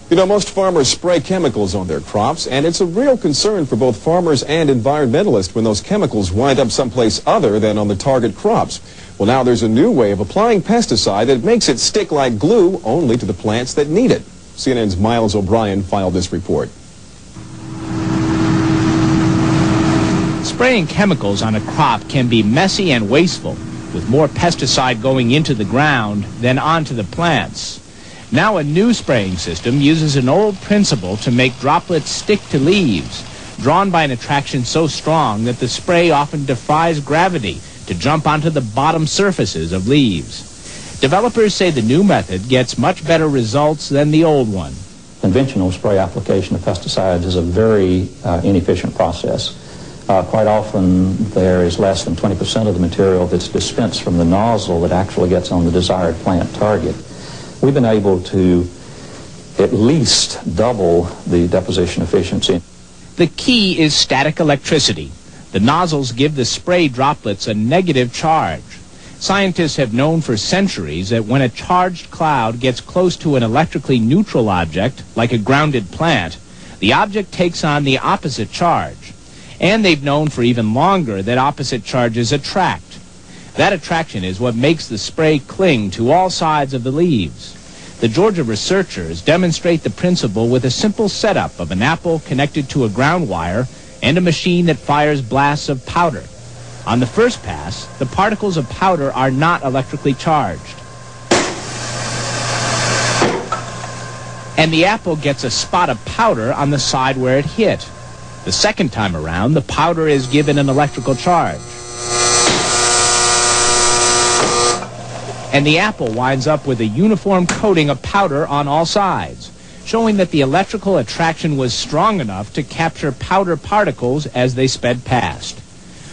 You know, most farmers spray chemicals on their crops, and it's a real concern for both farmers and environmentalists when those chemicals wind up someplace other than on the target crops. Well, now there's a new way of applying pesticide that makes it stick like glue only to the plants that need it. CNN's Miles O'Brien filed this report. Spraying chemicals on a crop can be messy and wasteful, with more pesticide going into the ground than onto the plants. Now a new spraying system uses an old principle to make droplets stick to leaves, drawn by an attraction so strong that the spray often defies gravity to jump onto the bottom surfaces of leaves. Developers say the new method gets much better results than the old one. Conventional spray application of pesticides is a very inefficient process. Quite often there is less than 20% of the material that's dispensed from the nozzle that actually gets on the desired plant target. We've been able to at least double the deposition efficiency. The key is static electricity. The nozzles give the spray droplets a negative charge. Scientists have known for centuries that when a charged cloud gets close to an electrically neutral object, like a grounded plant, the object takes on the opposite charge. And they've known for even longer that opposite charges attract. That attraction is what makes the spray cling to all sides of the leaves. The Georgia researchers demonstrate the principle with a simple setup of an apple connected to a ground wire and a machine that fires blasts of powder. On the first pass, the particles of powder are not electrically charged. And the apple gets a spot of powder on the side where it hit. The second time around, the powder is given an electrical charge. And the apple winds up with a uniform coating of powder on all sides, showing that the electrical attraction was strong enough to capture powder particles as they sped past.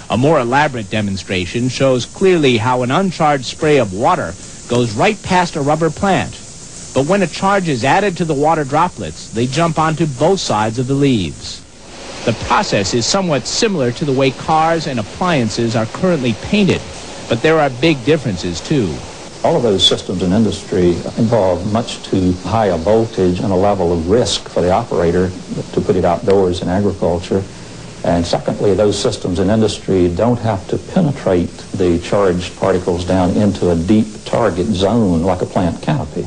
A more elaborate demonstration shows clearly how an uncharged spray of water goes right past a rubber plant. But when a charge is added to the water droplets, they jump onto both sides of the leaves. The process is somewhat similar to the way cars and appliances are currently painted, but there are big differences too. All of those systems in industry involve much too high a voltage and a level of risk for the operator to put it outdoors in agriculture. And secondly, those systems in industry don't have to penetrate the charged particles down into a deep target zone like a plant canopy.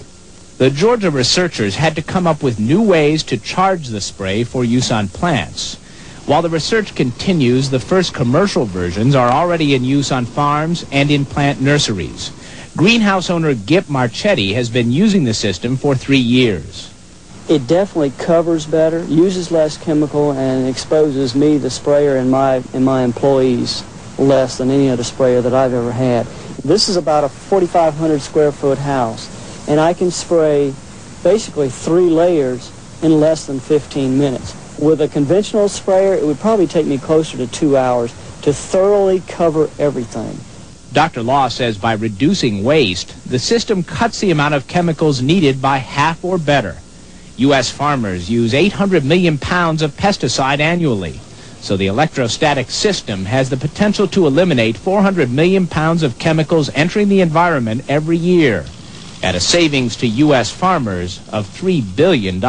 The Georgia researchers had to come up with new ways to charge the spray for use on plants. While the research continues, the first commercial versions are already in use on farms and in plant nurseries. Greenhouse owner Gip Marchetti has been using the system for 3 years. It definitely covers better, uses less chemical, and exposes me, the sprayer, and my employees less than any other sprayer that I've ever had. This is about a 4,500 square foot house, and I can spray basically 3 layers in less than 15 minutes. With a conventional sprayer, it would probably take me closer to 2 hours to thoroughly cover everything. Dr. Law says by reducing waste, the system cuts the amount of chemicals needed by half or better. U.S. farmers use 800 million pounds of pesticide annually, so the electrostatic system has the potential to eliminate 400 million pounds of chemicals entering the environment every year, at a savings to U.S. farmers of $3 billion.